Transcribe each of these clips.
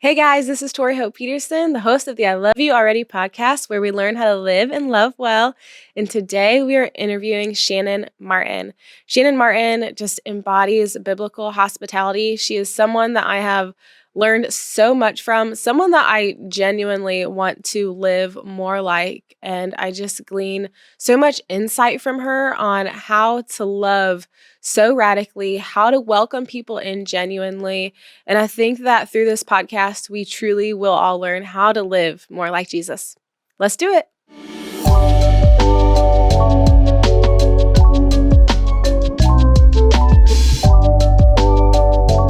Hey guys, this is Tori Petersen, the host of the I Love You Already podcast, where we learn how to live and love well. And today we are interviewing Shannan Martin. Shannan Martin just embodies biblical hospitality. She is someone that I have learned so much from, someone that I genuinely want to live more like. And I just glean so much insight from her on how to love so radically, how to welcome people in genuinely. And I think that through this podcast, we truly will all learn how to live more like Jesus. Let's do it.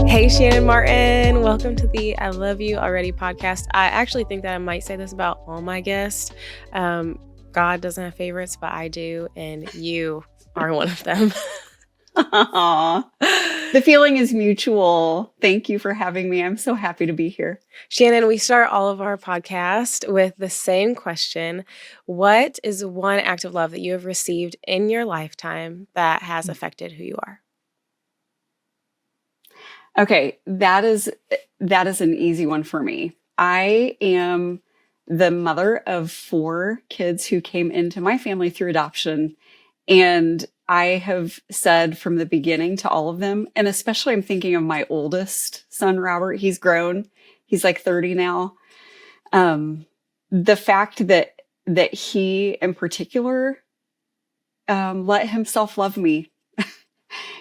Hey, Shannan Martin. Welcome to the I Love You Already podcast. I actually think that I might say this about all my guests. God doesn't have favorites, but I do, and you are one of them. Aww. The feeling is mutual. Thank you for having me. I'm so happy to be here. Shannan, we start all of our podcasts with the same question. What is one act of love that you have received in your lifetime that has affected who you are? Okay, that is an easy one for me. I am the mother of 4 kids who came into my family through adoption. And I have said from the beginning to all of them, and especially I'm thinking of my oldest son, Robert. He's grown. He's like 30 now. The fact that he in particular let himself love me.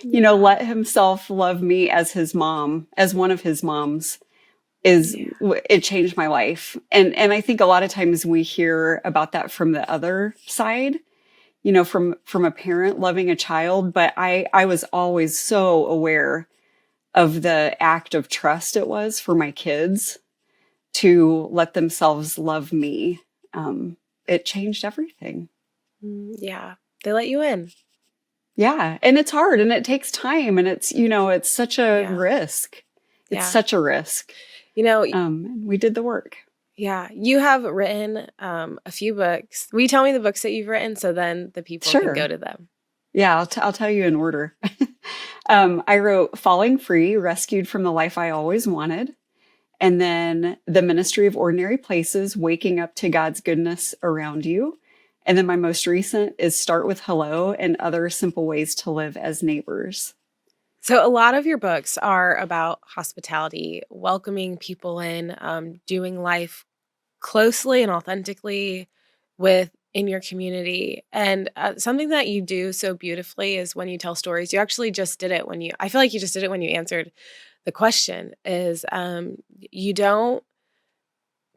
Let himself love me as his mom, as one of his moms, it changed my life. And I think a lot of times we hear about that from the other side, from a parent loving a child. But I was always so aware of the act of trust it was for my kids to let themselves love me. It changed everything. Yeah, they let you in. Yeah. And it's hard and it takes time and it's such a risk. It's such a risk. We did the work. Yeah. You have written a few books. Will you tell me the books that you've written so then the people can go to them? Yeah, I'll tell you in order. I wrote Falling Free, Rescued from the Life I Always Wanted. And then The Ministry of Ordinary Places, Waking Up to God's Goodness Around You. And then my most recent is Start with Hello and Other Simple Ways to Live as Neighbors. So a lot of your books are about hospitality, welcoming people in, doing life closely and authentically in your community. And something that you do so beautifully is when you tell stories. You actually just did it I feel like you just did it when you answered the question, is you don't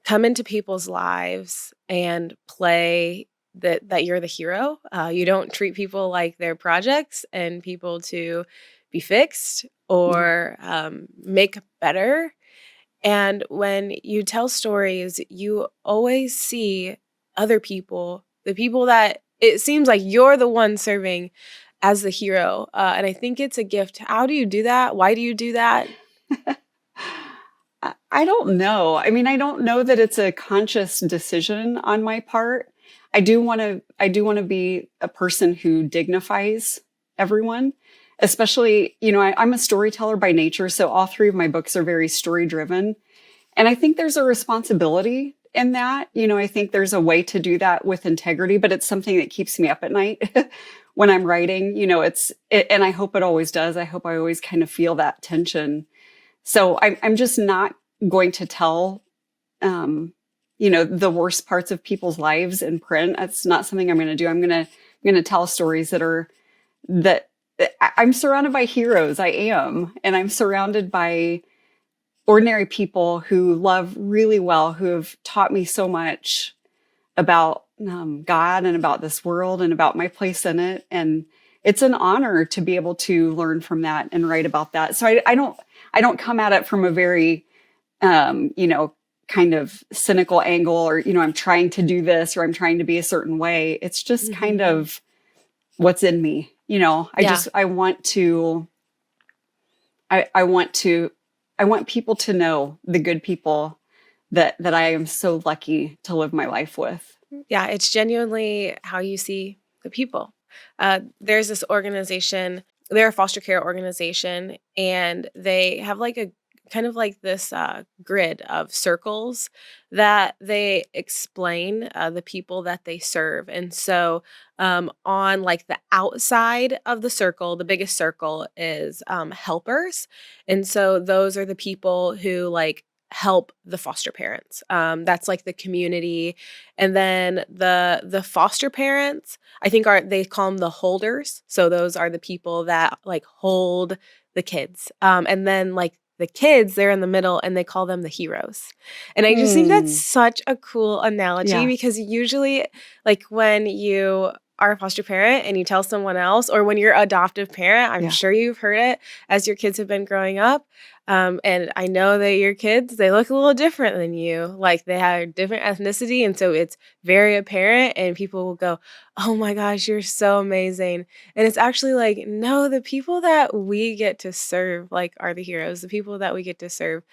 come into people's lives and play that you're the hero. You don't treat people like they're projects and people to be fixed or make better. And when you tell stories, you always see other people, the people that it seems like you're the one serving as the hero. And I think it's a gift. How do you do that? Why do you do that? I don't know. I mean, I don't know that it's a conscious decision on my part. I do want to be a person who dignifies everyone, especially, I'm a storyteller by nature. So all 3 of my books are very story driven. And I think there's a responsibility in that. I think there's a way to do that with integrity, but it's something that keeps me up at night when I'm writing, and I hope it always does. I hope I always kind of feel that tension. So I'm just not going to tell, the worst parts of people's lives in print. That's not something I'm going to do. I'm going to tell stories that I'm surrounded by heroes. I am, and I'm surrounded by ordinary people who love really well, who have taught me so much about God and about this world and about my place in it. And it's an honor to be able to learn from that and write about that. So I don't come at it from a very, kind of cynical angle or, I'm trying to do this or I'm trying to be a certain way. It's just kind of what's in me. I want people to know the good people that I am so lucky to live my life with. Yeah, it's genuinely how you see the people. There's this organization, they're a foster care organization, and they have like a kind of like this grid of circles that they explain the people that they serve. And so on like the outside of the circle, the biggest circle is helpers. And so those are the people who like help the foster parents. That's like the community. And then the foster parents, I think are they call them the holders. So those are the people that like hold the kids. And then like the kids, they're in the middle and they call them the heroes. And I just think that's Mm, such a cool analogy yeah. because usually like when you are a foster parent and you tell someone else, or when you're an adoptive parent, I'm Yeah. sure you've heard it as your kids have been growing up. And I know that your kids, they look a little different than you. Like they have different ethnicity. And so it's very apparent, and people will go, "Oh my gosh, you're so amazing." And it's actually like, no, the people that we get to serve like are the heroes. The people that we get to serve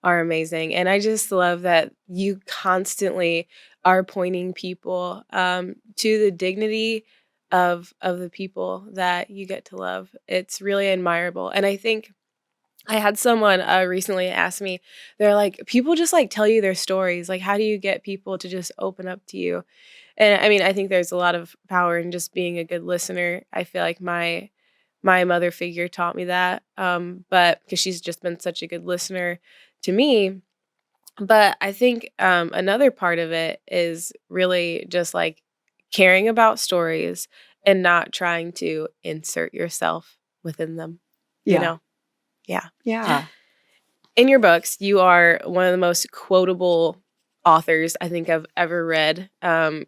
are amazing. And I just love that you constantly are pointing people to the dignity of the people that you get to love. It's really admirable. And I think I had someone recently ask me, they're like, people just like tell you their stories. Like, how do you get people to just open up to you? And I mean, I think there's a lot of power in just being a good listener. I feel like my mother figure taught me that, but because she's just been such a good listener to me. But I think another part of it is really just like caring about stories and not trying to insert yourself within them. You Yeah. know? Yeah. Yeah. In your books, you are one of the most quotable authors I think I've ever read. Mm.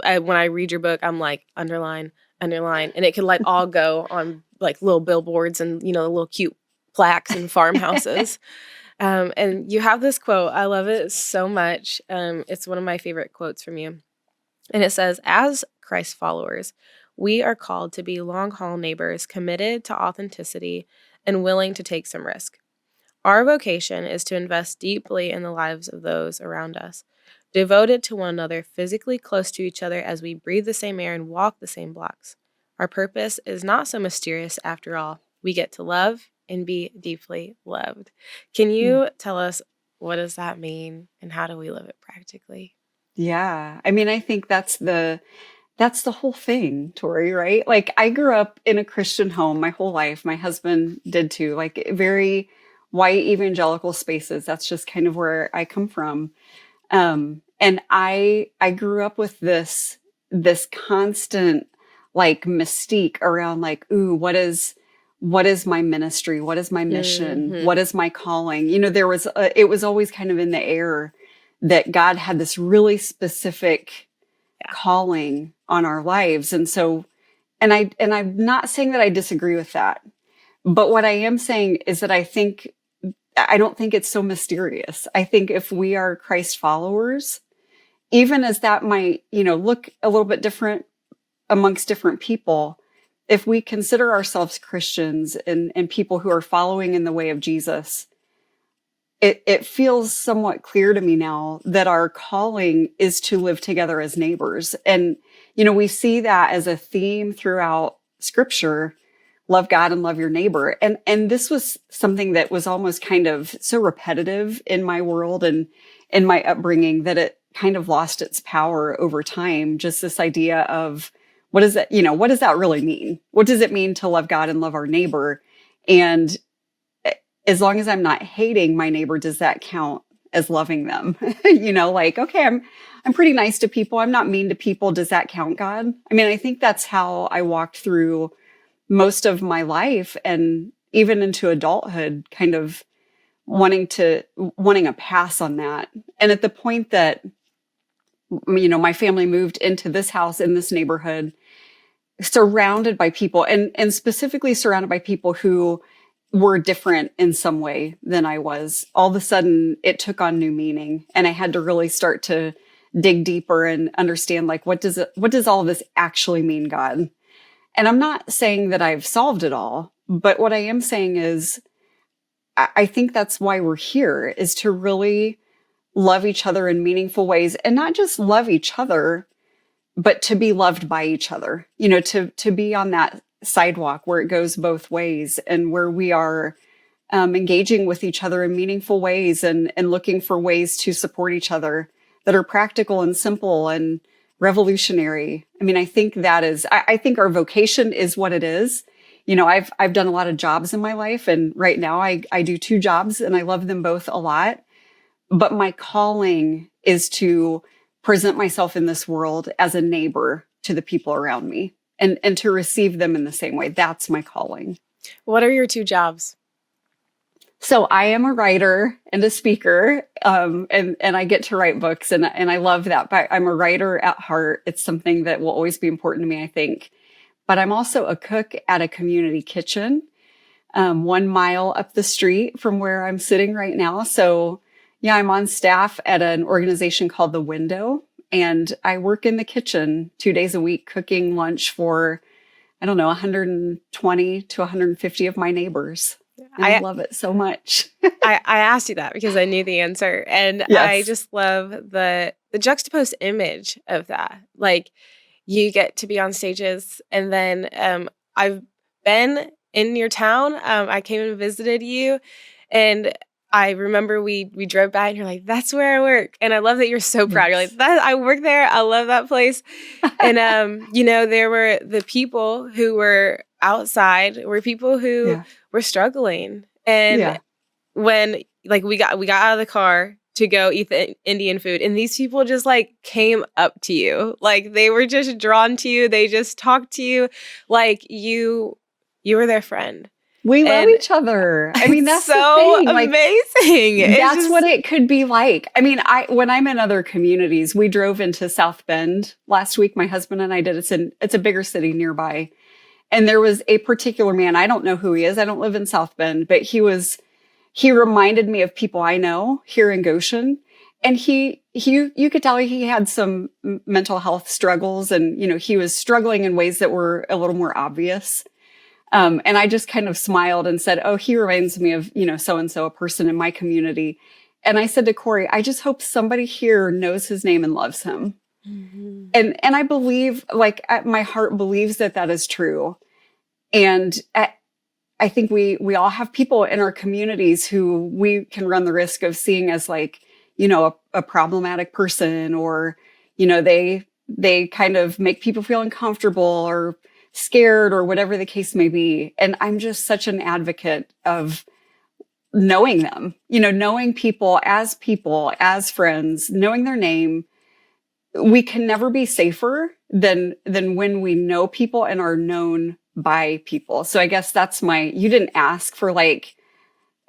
I when I read your book, I'm like underline, underline, and it could like all go on like little billboards and little cute plaques and farmhouses. And you have this quote. I love it so much. It's one of my favorite quotes from you, and it says, "As Christ followers, we are called to be long haul neighbors, committed to authenticity and willing to take some risk. Our vocation is to invest deeply in the lives of those around us, devoted to one another, physically close to each other as we breathe the same air and walk the same blocks. Our purpose is not so mysterious after all. We get to love and be deeply loved." Can Mm. you tell us, what does that mean and how do we live it practically? Yeah. I mean, I think that's the whole thing, Tori, right? Like I grew up in a Christian home my whole life. My husband did too, like very white evangelical spaces. That's just kind of where I come from. And I grew up with this constant like mystique around like, ooh, what is my ministry? What is my mission? Hmm. What is my calling? It was always kind of in the air that God had this really specific Yeah. calling on our lives. And I'm not saying that I disagree with that, but what I am saying is that I don't think it's so mysterious. I think if we are Christ followers, even as that might, look a little bit different amongst different people, if we consider ourselves Christians and people who are following in the way of Jesus, it feels somewhat clear to me now that our calling is to live together as neighbors. And, we see that as a theme throughout scripture: love God and love your neighbor. And this was something that was almost kind of so repetitive in my world and in my upbringing that it kind of lost its power over time. Just this idea of what does that really mean? What does it mean to love God and love our neighbor? And as long as I'm not hating my neighbor, does that count as loving them? Like, okay, I'm pretty nice to people. I'm not mean to people. Does that count, God? I mean, I think that's how I walked through most of my life and even into adulthood, kind of wanting a pass on that. And at the point that, my family moved into this house in this neighborhood, surrounded by people and specifically surrounded by people who were different in some way than I was, all of a sudden it took on new meaning. And I had to really start to dig deeper and understand, like, what does all of this actually mean, God? And I'm not saying that I've solved it all, but what I am saying is I think that's why we're here, is to really love each other in meaningful ways, and not just love each other, but to be loved by each other, to be on that sidewalk where it goes both ways and where we are engaging with each other in meaningful ways and looking for ways to support each other that are practical and simple and revolutionary. I mean, I think that is, I think our vocation is what it is. You know, I've done a lot of jobs in my life, and right now I do 2 jobs and I love them both a lot. But my calling is to present myself in this world as a neighbor to the people around me and to receive them in the same way. That's my calling. What are your 2 jobs? So I am a writer and a speaker, and I get to write books, and I love that. But I'm a writer at heart. It's something that will always be important to me, I think. But I'm also a cook at a community kitchen, 1 mile up the street from where I'm sitting right now. So yeah, I'm on staff at an organization called The Window, and I work in the kitchen 2 days a week, cooking lunch for, I don't know, 120 to 150 of my neighbors. And I love it so much. I asked you that because I knew the answer. And Yes. I just love the juxtaposed image of that. Like, you get to be on stages, and then I've been in your town. I came and visited you, and I remember we drove by, and you're like, "That's where I work." And I love that you're so proud. You're like, "That I work there. I love that place." And you know, there were the people who were outside, were people who were struggling. And when like we got out of the car to go eat the Indian food, and these people just like came up to you, like they were just drawn to you. They just talked to you, like you were their friend. We love each other. I mean, that's so the thing. amazing. Like, that's what it could be like. I mean, when I'm in other communities, we drove into South Bend last week. My husband and I did. It's a bigger city nearby. And there was a particular man. I don't know who he is. I don't live in South Bend, but he reminded me of people I know here in Goshen. And you could tell he had some mental health struggles, and, you know, he was struggling in ways that were a little more obvious. And I just kind of smiled and said, "Oh, he reminds me of, you know, so-and-so, a person in my community." And I said to Corey, "I just hope somebody here knows his name and loves him." Mm-hmm. And I believe, like, my heart believes that is true. And I think we all have people in our communities who we can run the risk of seeing as, like, you know, a problematic person, or, you know, they kind of make people feel uncomfortable or scared or whatever the case may be. And I'm just such an advocate of knowing them, you know, knowing people, as friends, knowing their name. We can never be safer than when we know people and are known by people. So I guess that's you didn't ask for like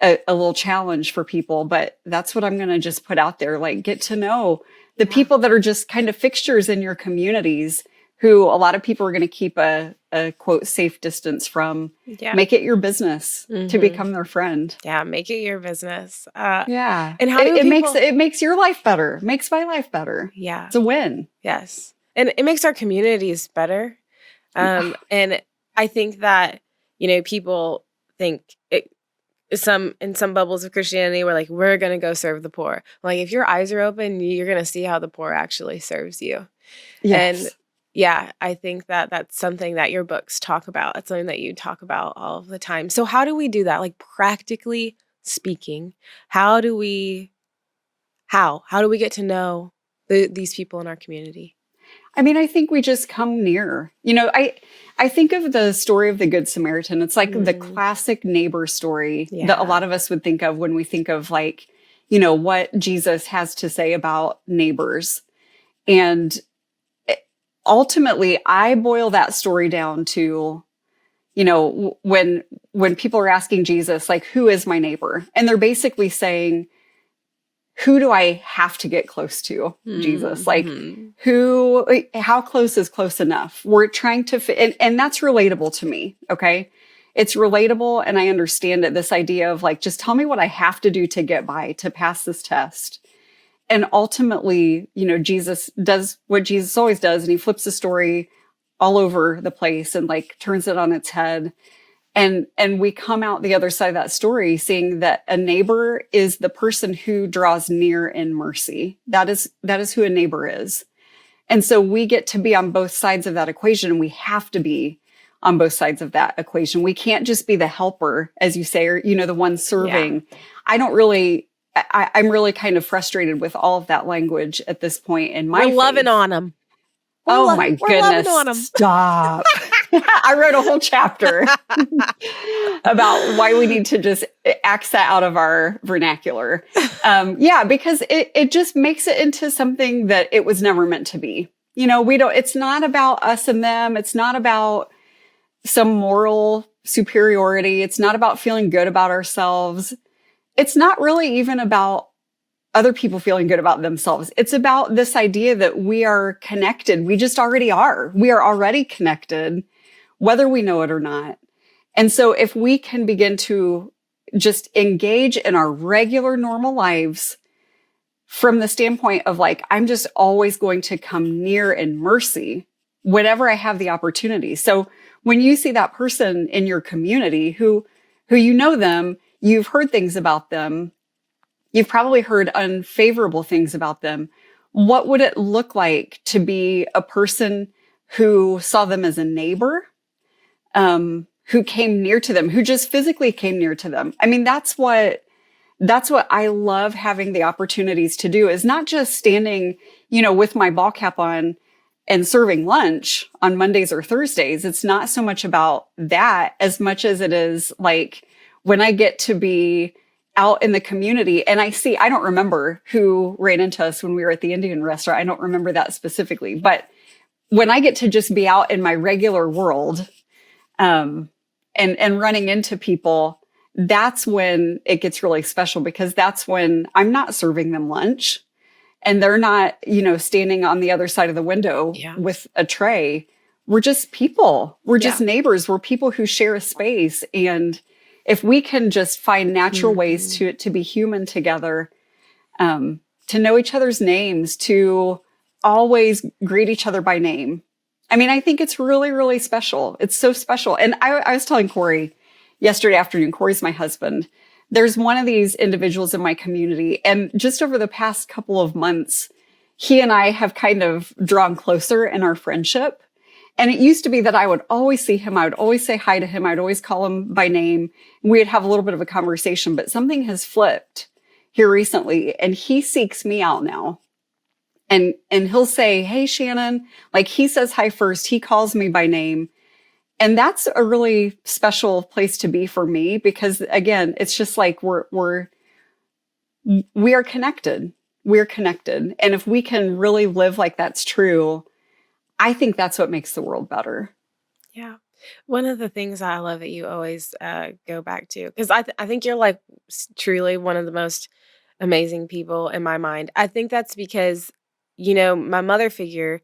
a little challenge for people, but that's what I'm going to just put out there. Like, get to know the people that are just kind of fixtures in your communities, who a lot of people are going to keep a quote safe distance from. Yeah. Make it your business to become their friend. Yeah, make it your business. Yeah, and how it makes your life better. Makes my life better. Yeah, it's a win. Yes, and it makes our communities better. And I think that, you know, people think in some bubbles of Christianity, we're going to go serve the poor. Like, if your eyes are open, you're going to see how the poor actually serves you. Yes. And yeah, I think that that's something that your books talk about. It's something that you talk about all of the time. So how do we do that? Like, practically speaking, how do we get to know these people in our community? I mean, I think we just come near. You know, I think of the story of the Good Samaritan. It's like the classic neighbor story that a lot of us would think of when we think of, like, you know, what Jesus has to say about neighbors. And ultimately, I boil that story down to, you know, when people are asking Jesus, like, who is my neighbor? And they're basically saying, who do I have to get close to, Jesus? Like, how close is close enough? We're trying to fit, and that's relatable to me. Okay. It's relatable. And I understand it. This idea of, like, just tell me what I have to do to get by, to pass this test. And ultimately, you know, Jesus does what Jesus always does. And he flips the story all over the place and, like, turns it on its head. And we come out the other side of that story seeing that a neighbor is the person who draws near in mercy. That is who a neighbor is. And so we get to be on both sides of that equation, and we have to be on both sides of that equation. We can't just be the helper, as you say, or, the one Yeah. serving. I'm really kind of frustrated with all of that language at this point in We're my loving faith. on them. Oh my We're loving goodness, on them. stop. I wrote a whole chapter about why we need to just axe that out of our vernacular. Yeah, because it just makes it into something that it was never meant to be. It's not about us and them. It's not about some moral superiority. It's not about feeling good about ourselves. It's not really even about other people feeling good about themselves. It's about this idea that we are connected. We just already are. We are already connected, whether we know it or not. And so if we can begin to just engage in our regular, normal lives from the standpoint of like, I'm just always going to come near in mercy whenever I have the opportunity. So when you see that person in your community who them, you've heard things about them, you've probably heard unfavorable things about them. What would it look like to be a person who saw them as a neighbor, who came near to them, who just physically came near to them? I mean, that's what I love having the opportunities to do, is not just standing, with my ball cap on and serving lunch on Mondays or Thursdays. It's not so much about that as much as it is like when I get to be out in the community and I don't remember who ran into us when we were at the Indian restaurant. I don't remember that specifically, but when I get to just be out in my regular world, and running into people, that's when it gets really special, because that's when I'm not serving them lunch and they're not, standing on the other side of the window Yeah. with a tray. We're just people. We're just Yeah. neighbors. We're people who share a space. And if we can just find natural ways to be human together, to know each other's names, to always greet each other by name. I mean, I think it's really, really special. It's so special. And I was telling Corey yesterday afternoon, Corey's my husband. There's one of these individuals in my community. And just over the past couple of months, he and I have kind of drawn closer in our friendship. And it used to be that I would always see him. I would always say hi to him. I'd always call him by name. We'd have a little bit of a conversation, but something has flipped here recently. And he seeks me out now. And he'll say, "Hey, Shannan," like he says hi first. He calls me by name. And that's a really special place to be for me, because again, it's just like we are connected. We're connected. And if we can really live like that's true, I think that's what makes the world better. Yeah. One of the things I love that you always go back to, because I think you're like truly one of the most amazing people in my mind. I think that's because, my mother figure,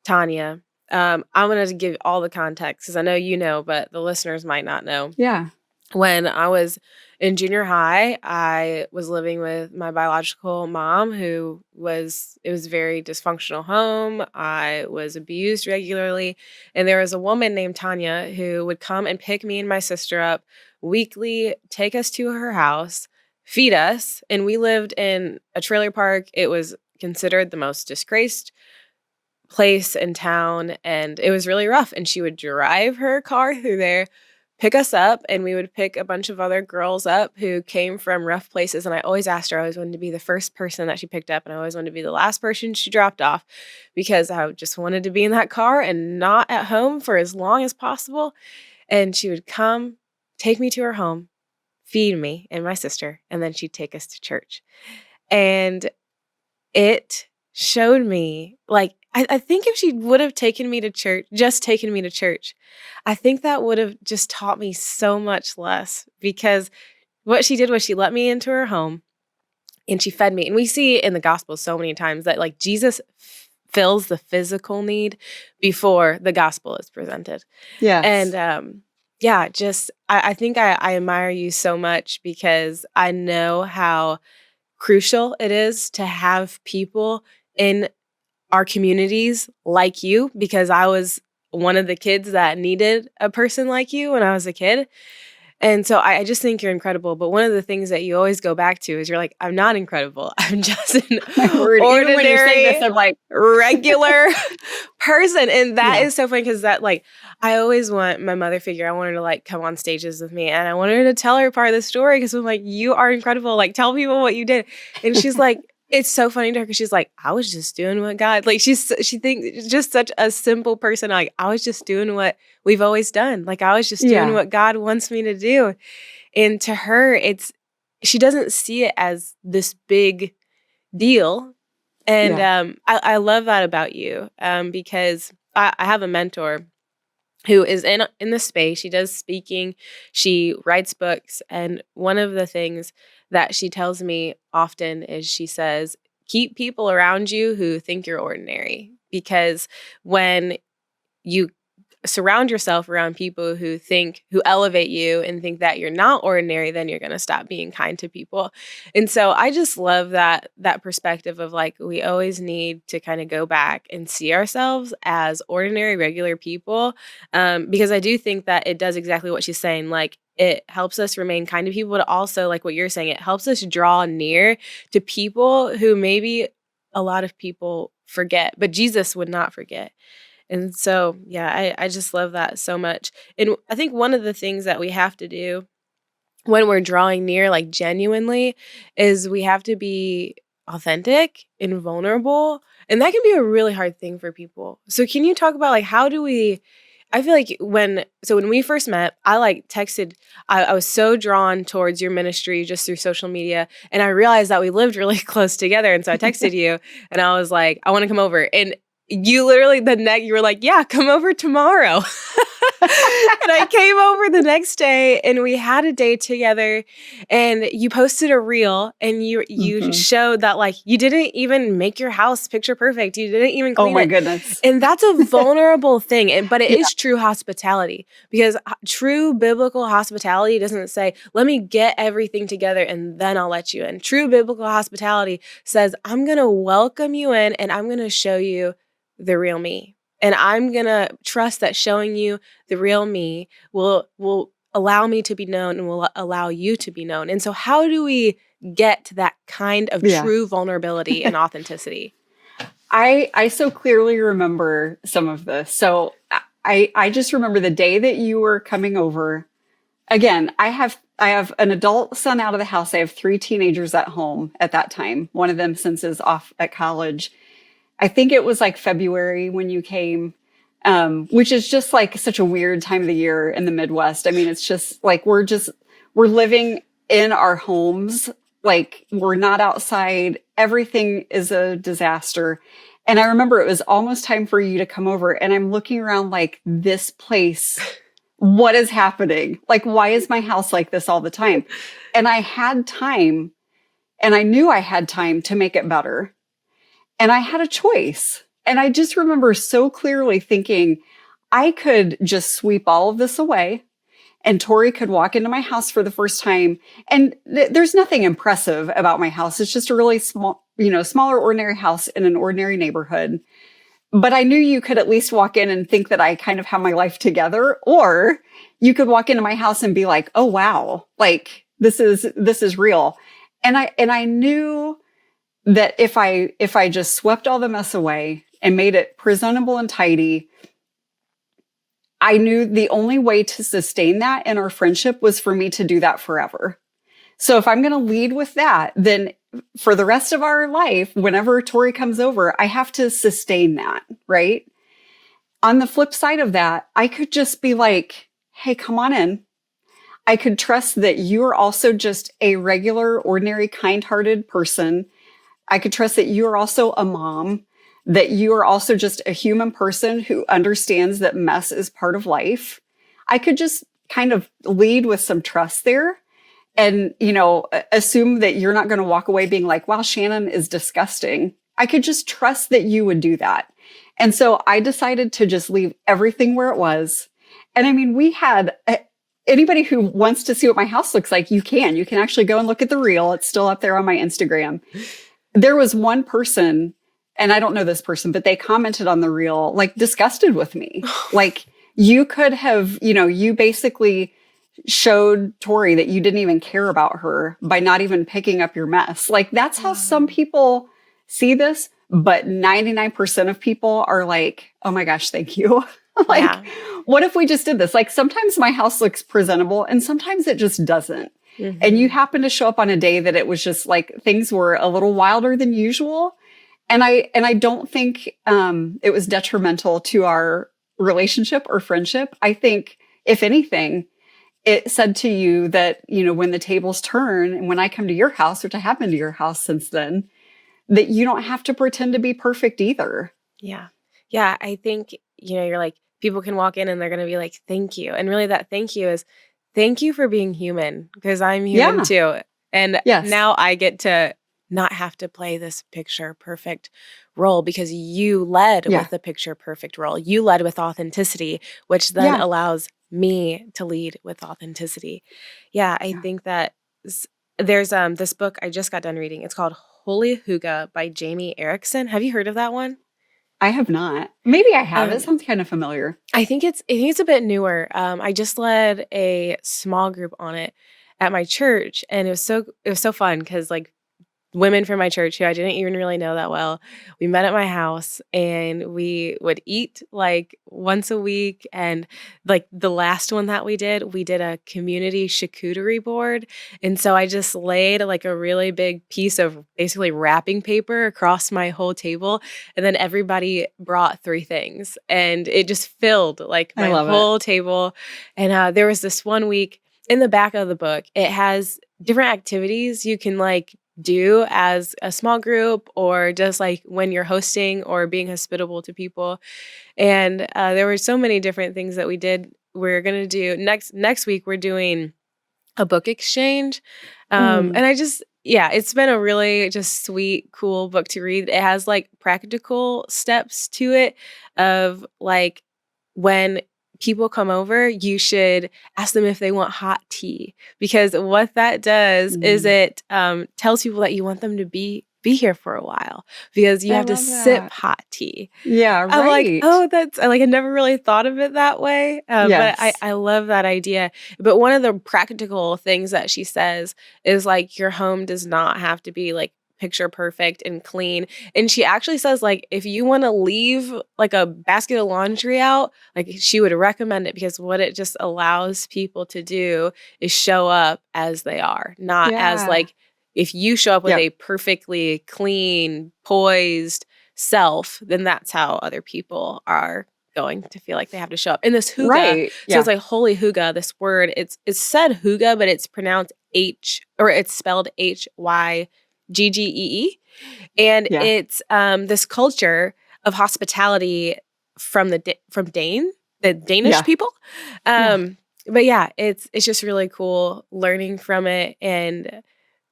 Tanya, I'm going to give all the context because I know you know, but the listeners might not know. Yeah. When I was in junior high, I was living with my biological mom, it was a very dysfunctional home. I was abused regularly. And there was a woman named Tanya who would come and pick me and my sister up weekly, take us to her house, feed us. And we lived in a trailer park. It was considered the most disgraced place in town, and it was really rough. And she would drive her car through there, pick us up, and we would pick a bunch of other girls up who came from rough places. And I always asked her, I always wanted to be the first person that she picked up, and I always wanted to be the last person she dropped off, because I just wanted to be in that car and not at home for as long as possible. And she would come, take me to her home, feed me and my sister, and then she'd take us to church. And it showed me, like, I think if she would have taken me to church, just taken me to church, I think that would have just taught me so much less, because what she did was she let me into her home and she fed me. And we see in the gospel so many times that like Jesus fills the physical need before the gospel is presented. Yes. And yeah, just I think I admire you so much, because I know how crucial it is to have people in our communities like you, because I was one of the kids that needed a person like you when I was a kid. And so I just think you're incredible. But one of the things that you always go back to is you're like, I'm not incredible. I'm just an My word, even when you say this, ordinary, I'm like, regular person. And that yeah, is so funny because that, like, I always want my mother figure. I want her to like come on stages with me, and I want her to tell her part of the story because I'm like, you are incredible. Like, tell people what you did. And she's like, it's so funny to her because she's like, I was just doing what God, like, she thinks just such a simple person. Like, I was just doing what we've always done. Like, I was just doing yeah, what God wants me to do. And to her, she doesn't see it as this big deal. And yeah. I love that about you, because I have a mentor who is in the space. She does speaking, she writes books, and one of the things that she tells me often is she says, keep people around you who think you're ordinary, because when you surround yourself around people who elevate you and think that you're not ordinary, then you're going to stop being kind to people. And so I just love that perspective of like, we always need to kind of go back and see ourselves as ordinary, regular people, because I do think that it does exactly what she's saying. Like, it helps us remain kind to people, but also, like what you're saying, it helps us draw near to people who maybe a lot of people forget, but Jesus would not forget. And so, yeah, I just love that so much. And I think one of the things that we have to do when we're drawing near, like genuinely, is we have to be authentic and vulnerable. And that can be a really hard thing for people. So can you talk about like how do we I feel like when we first met, I like texted, I was so drawn towards your ministry just through social media. And I realized that we lived really close together. And so I texted you and I was like, I want to come over. And you literally you were like, yeah, come over tomorrow. And I came over the next day and we had a day together, and you posted a reel and you Hmm. showed that like you didn't even make your house picture perfect. You didn't even Oh clean my it. goodness. And that's a vulnerable thing. But it Yeah, is true hospitality, because true biblical hospitality doesn't say, let me get everything together and then I'll let you in. True biblical hospitality says, I'm going to welcome you in and I'm going to show you the real me. And I'm going to trust that showing you the real me will allow me to be known and will allow you to be known. And so how do we get to that kind of yeah. true vulnerability and authenticity? I so clearly remember some of this. So I just remember the day that you were coming over. Again, I have an adult son out of the house. I have three teenagers at home at that time. One of them since is off at college. I think it was like February when you came, which is just like such a weird time of the year in the Midwest. I mean, it's just like we're living in our homes. Like we're not outside. Everything is a disaster. And I remember it was almost time for you to come over. And I'm looking around like this place. What is happening? Like, why is my house like this all the time? And I had time, and I knew I had time to make it better. And I had a choice. And I just remember so clearly thinking, I could just sweep all of this away, and Tori could walk into my house for the first time. And there's nothing impressive about my house. It's just a really small, smaller, ordinary house in an ordinary neighborhood. But I knew you could at least walk in and think that I kind of have my life together, or you could walk into my house and be like, oh, wow, like this is real. And I knew that if I just swept all the mess away and made it presentable and tidy, I knew the only way to sustain that in our friendship was for me to do that forever. So if I'm going to lead with that, then for the rest of our life, whenever Tori comes over, I have to sustain that, right? On the flip side of that, I could just be like, hey, come on in. I could trust that you're also just a regular, ordinary, kind-hearted person. I could trust that you are also a mom, that you are also just a human person who understands that mess is part of life. I could just kind of lead with some trust there and, assume that you're not going to walk away being like, wow, Shannan is disgusting. I could just trust that you would do that. And so I decided to just leave everything where it was. And I mean, we had anybody who wants to see what my house looks like, you can actually go and look at the reel. It's still up there on my Instagram. There was one person, and I don't know this person, but they commented on the reel, like disgusted with me. Like you could have, you basically showed Tori that you didn't even care about her by not even picking up your mess. Like that's how some Um, people see this, but 99% of people are like, "Oh my gosh, thank you." Like, yeah. what if we just did this? Like sometimes my house looks presentable and sometimes it just doesn't. And you Mhm. happen to show up on a day that it was just like things were a little wilder than usual. And I don't think it was detrimental to our relationship or friendship. I think if anything, it said to you that, when the tables turn and when I come to your house, which I have been to your house since then, that you don't have to pretend to be perfect either. Yeah. Yeah, I think, you're like, people can walk in and they're gonna be like, "Thank you." And really that thank you is, "Thank you for being human, because 'cause I'm human Yeah. too." And Yes. now I get to not have to play this picture perfect role because you led Yeah. with the picture perfect role. You led with authenticity, which then Yeah. allows me to lead with authenticity. Yeah, I Yeah. think that s there's, this book I just got done reading. It's called Holy Hygge by Jamie Erickson. Have you heard of that one? I have not. Maybe I have. It Um, sounds kind of familiar. I think it's a bit newer. I just led a small group on it at my church, and it was so fun because like women from my church who I didn't even really know that well. We met at my house and we would eat like once a week. And like the last one that we did a community charcuterie board. And so I just laid like a really big piece of basically wrapping paper across my whole table. And then everybody brought three things and it just filled like I my love it. whole table. And there was this one week in the back of the book, it has different activities you can like do as a small group or just like when you're hosting or being hospitable to people. And there were so many different things that we did. We're gonna do next week. We're doing a book exchange, Mm. and I just yeah, it's been a really just sweet, cool book to read. It has like practical steps to it of like when people come over, you should ask them if they want hot tea because what that does is Mm. it tells people that you want them to be here for a while because you I have to love sip that. hot tea. Yeah, I'm like, right. "Oh, that's" I never really thought of it that way, but I Yes. I love that idea. But one of the practical things that she says is, like, your home does not have to be, like, picture perfect and clean, and she actually says, like, if you wanna leave, like, a basket of laundry out, like, she would recommend it because what it just allows people to do is show up as they are, not as, Yeah. like if you show up with Yep. a perfectly clean, poised self, then that's how other people are going to feel like they have to show up. And this hygge, Right. so Yeah. it's like holy hygge, this word, it's said hygge, but it's pronounced it's spelled Hyggee. And Yeah. it's this culture of hospitality from the Danish Yeah. people. Yeah. But yeah, it's just really cool learning from it and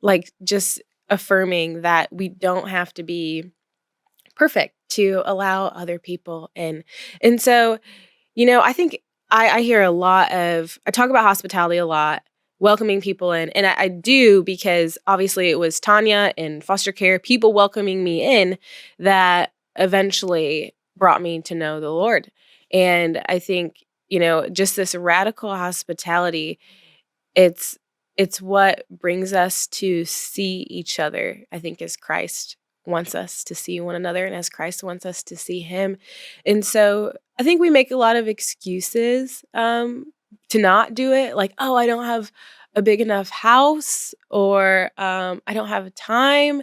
like just affirming that we don't have to be perfect to allow other people in. And so, I think I hear a lot of I talk about hospitality a lot, welcoming people in. And I do because obviously it was Tanya in foster care, people welcoming me in that eventually brought me to know the Lord. And I think, just this radical hospitality, it's it's what brings us to see each other, I think, as Christ wants us to see one another and as Christ wants us to see him. And so I think we make a lot of excuses to not do it. Like, oh, I don't have a big enough house or I don't have time.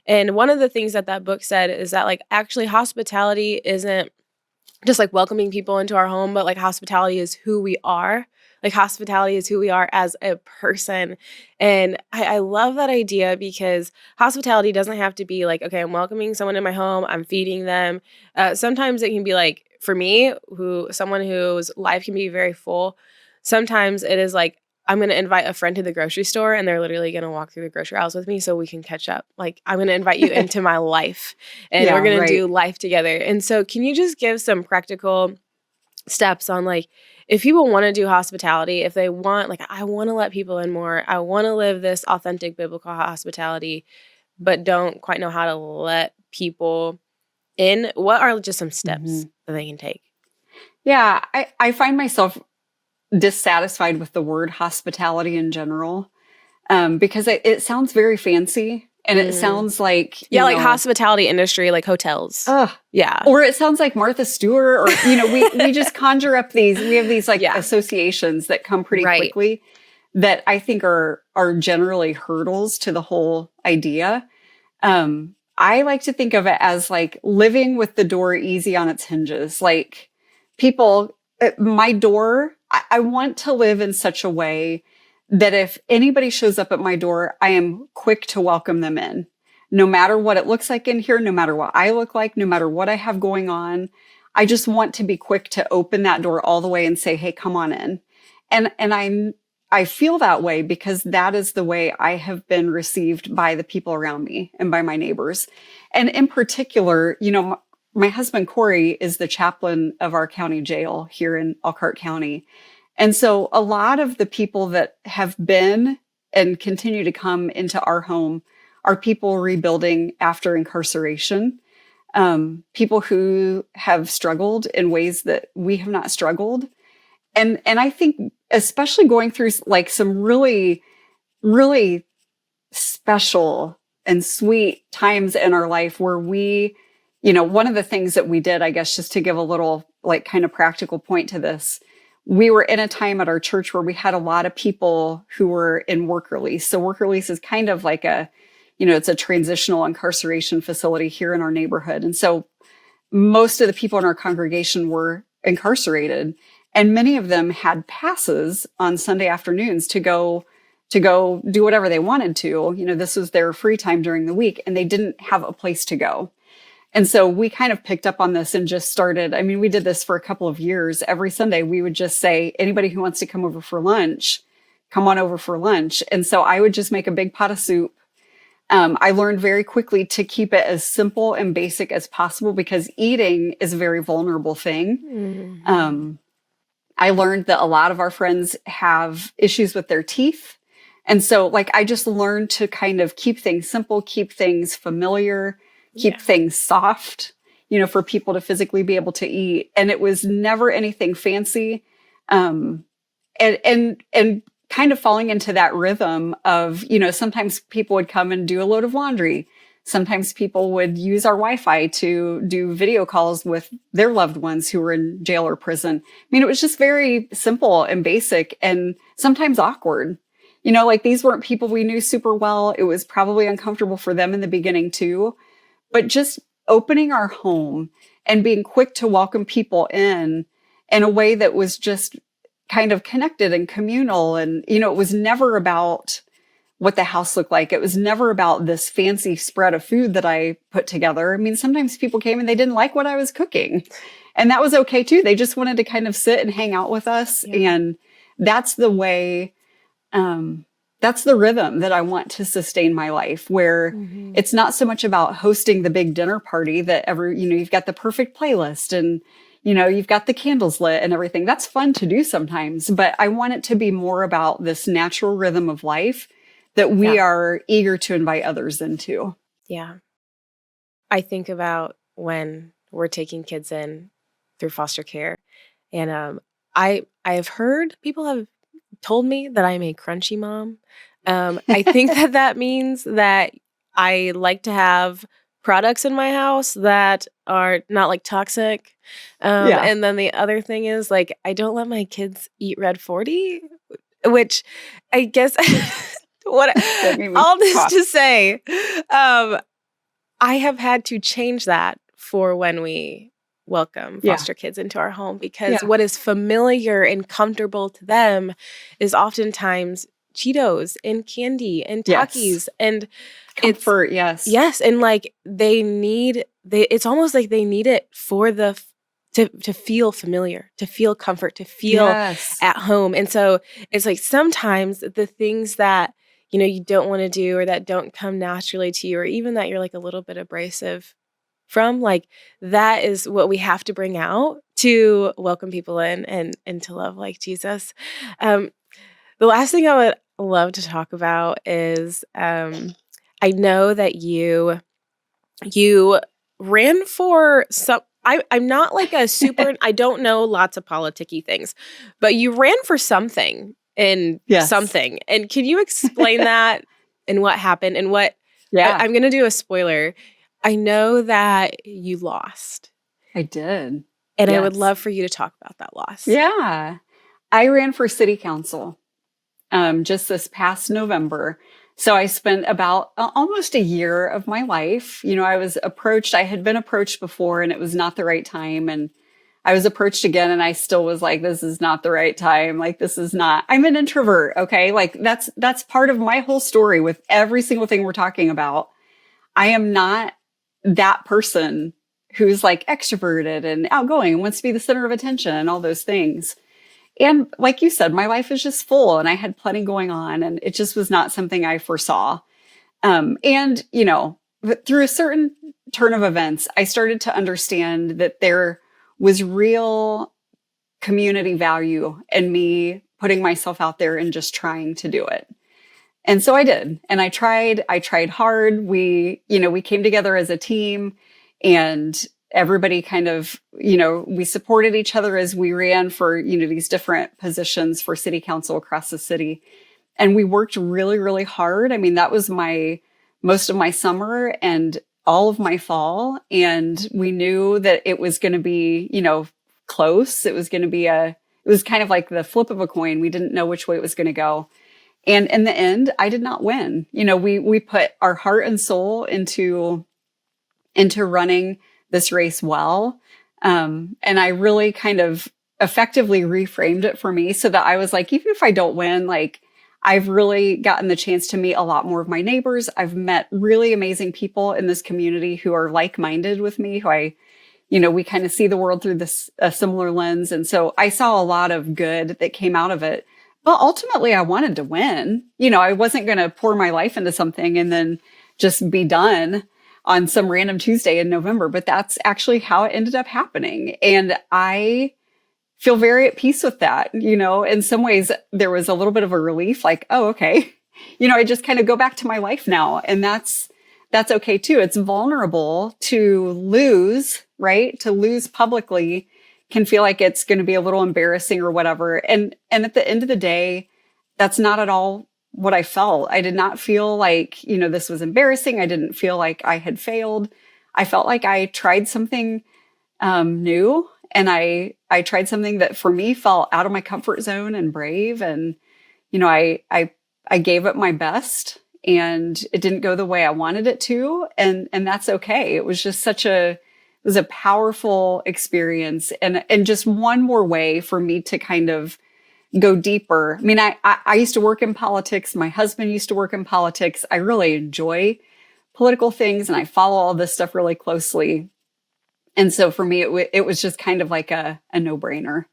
And one of the things that that book said is that like actually hospitality isn't just like welcoming people into our home, but like hospitality is who we are. Like hospitality is who we are as a person. And I love that idea because hospitality doesn't have to be like, okay, I'm welcoming someone in my home, I'm feeding them. Sometimes it can be like, for me, someone whose life can be very full, sometimes it is like, I'm gonna invite a friend to the grocery store and they're literally gonna walk through the grocery aisles with me so we can catch up. Like, I'm gonna invite you into my life and we're Yeah. gonna Right. do life together. And so, can you just give some practical steps on like if people want to do hospitality, if they want, like, I want to let people in more, I want to live this authentic biblical hospitality, but don't quite know how to let people in? What are just some steps Hmm. that they can take? Yeah. I find myself dissatisfied with the word hospitality in general, because it sounds very fancy, and it Mm. sounds like, Yeah, like hospitality industry, like hotels. ugh, Yeah. or it sounds like Martha Stewart, or, we just conjure up we have these like Yeah. associations that come pretty Right. quickly that I think are generally hurdles to the whole idea. I like to think of it as like living with the door easy on its hinges. Like people, my door, I want to live in such a way that if anybody shows up at my door, I am quick to welcome them in. No matter what it looks like in here, no matter what I look like, no matter what I have going on, I just want to be quick to open that door all the way and say, "Hey, come on in." And I feel that way because that is the way I have been received by the people around me and by my neighbors. And in particular, my husband, Corey, is the chaplain of our county jail here in Elkhart County. And so a lot of the people that have been and continue to come into our home are people rebuilding after incarceration, people who have struggled in ways that we have not struggled. And I think especially going through like some really, really special and sweet times in our life where one of the things that we did, I guess, just to give a little like kind of practical point to this, we were in a time at our church where we had a lot of people who were in work release. So work release is kind of like it's a transitional incarceration facility here in our neighborhood. And so most of the people in our congregation were incarcerated, and many of them had passes on Sunday afternoons to go do whatever they wanted to. This was their free time during the week, and they didn't have a place to go. And so we kind of picked up on this and just started. I mean, we did this for a couple of years. Every Sunday, we would just say, anybody who wants to come over for lunch, come on over for lunch. And so I would just make a big pot of soup. I learned very quickly to keep it as simple and basic as possible because eating is a very vulnerable thing. Mm-hmm. I learned that a lot of our friends have issues with their teeth. And so like, I just learned to kind of keep things simple, keep things familiar, keep things soft, for people to physically be able to eat. And it was never anything fancy. And kind of falling into that rhythm of, sometimes people would come and do a load of laundry. Sometimes people would use our Wi-Fi to do video calls with their loved ones who were in jail or prison. I mean, it was just very simple and basic and sometimes awkward. Like these weren't people we knew super well. It was probably uncomfortable for them in the beginning too. But just opening our home and being quick to welcome people in a way that was just kind of connected and communal. And, it was never about what the house looked like. It was never about this fancy spread of food that I put together. I mean, sometimes people came and they didn't like what I was cooking, and that was okay too. They just wanted to kind of sit and hang out with us. Yeah. And that's the way, that's the rhythm that I want to sustain my life, where it's not so much about hosting the big dinner party that you've got the perfect playlist and, you've got the candles lit and everything. That's fun to do sometimes, but I want it to be more about this natural rhythm of life that we are eager to invite others into. Yeah. I think about when we're taking kids in through foster care, and I have heard people have told me that I'm a crunchy mom. I think that means that I like to have products in my house that are not like toxic. And then the other thing is like, I don't let my kids eat Red 40, which I guess all this to say, I have had to change that for when we welcome foster kids into our home, because what is familiar and comfortable to them is oftentimes Cheetos and candy and Takis and comfort. Yes. And like it's almost like they need it for to feel familiar, to feel comfort, to feel at home. And so it's like sometimes the things that, you don't want to do or that don't come naturally to you, or even that you're like a little bit abrasive from, like that is what we have to bring out to welcome people in and to love like Jesus. The last thing I would love to talk about is I know that you ran for some, I'm not like a super, I don't know lots of politicky things, but you ran for something and Yes. something. And can you explain that and what happened and what, Yeah, I'm going to do a spoiler. I know that you lost, I did. and I would Yes. love for you to talk about that loss. Yeah. I ran for city council just this past November. So I spent about almost a year of my life. I had been approached before and it was not the right time. And I was approached again and I still was like, this is not the right time. Like, I'm an introvert. Okay. Like that's part of my whole story with every single thing we're talking about. I am not that person who's like extroverted and outgoing and wants to be the center of attention and all those things. And like you said, my life is just full and I had plenty going on and it just was not something I foresaw. Through a certain turn of events, I started to understand that there was real community value in me putting myself out there and just trying to do it. And so I did. And I tried hard. We came together as a team and everybody kind of, we supported each other as we ran for, these different positions for city council across the city. And we worked really, really hard. I mean, that was most of my summer and all of my fall. And we knew that it was going to be, close. It was kind of like the flip of a coin. We didn't know which way it was going to go. And in the end, I did not win. We put our heart and soul into running this race well. And I really kind of effectively reframed it for me so that I was like, even if I don't win, like I've really gotten the chance to meet a lot more of my neighbors. I've met really amazing people in this community who are like-minded with me, who we kind of see the world through this a similar lens. And so I saw a lot of good that came out of it. But ultimately, I wanted to win. I wasn't going to pour my life into something and then just be done on some random Tuesday in November. But that's actually how it ended up happening. And I feel very at peace with that. In some ways, there was a little bit of a relief, like, oh, okay. I just kind of go back to my life now. And that's okay too. It's vulnerable to lose, right? To lose publicly can feel like it's going to be a little embarrassing or whatever. And at the end of the day, that's not at all what I felt. I did not feel like, this was embarrassing. I didn't feel like I had failed. I felt like I tried something new, and I tried something that for me felt out of my comfort zone and brave. And, I gave it my best, and it didn't go the way I wanted it to. And that's okay. It was just it was a powerful experience and just one more way for me to kind of go deeper. I mean, I used to work in politics. My husband used to work in politics. I really enjoy political things and I follow all this stuff really closely. And so for me, it was just kind of like a no-brainer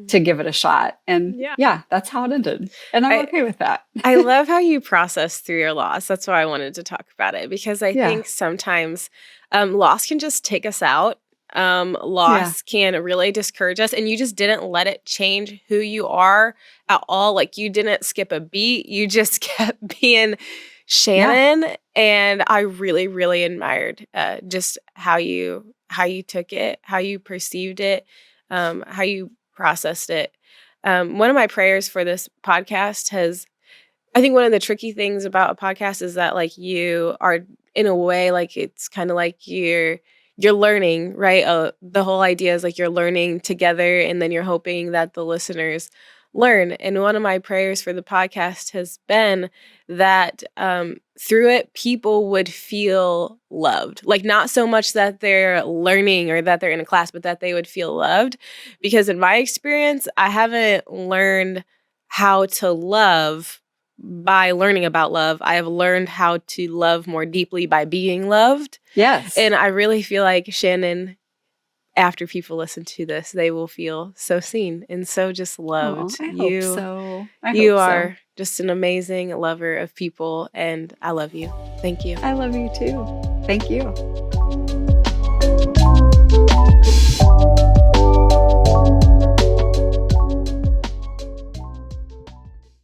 to give it a shot. And yeah, that's how it ended. And I'm okay with that. I love how you process through your loss. That's why I wanted to talk about it, because I think sometimes loss can just take us out. Loss can really discourage us, and you just didn't let it change who you are at all. Like, you didn't skip a beat. You just kept being Shannan. And I really, really admired just how you took it, how you perceived it, how you processed it. One of my prayers for this podcast I think one of the tricky things about a podcast is that, like, you are, in a way, like, it's kind of like you're learning, right? The whole idea is like you're learning together, and then you're hoping that the listeners learn. And one of my prayers for the podcast has been that through it, people would feel loved. Like, not so much that they're learning or that they're in a class, but that they would feel loved. Because in my experience, I haven't learned how to love by learning about love. I have learned how to love more deeply by being loved. Yes. And I really feel like, Shannan, after people listen to this, they will feel so seen and so just loved. I hope so. You are just an amazing lover of people, and I love you. Thank you. I love you too. Thank you.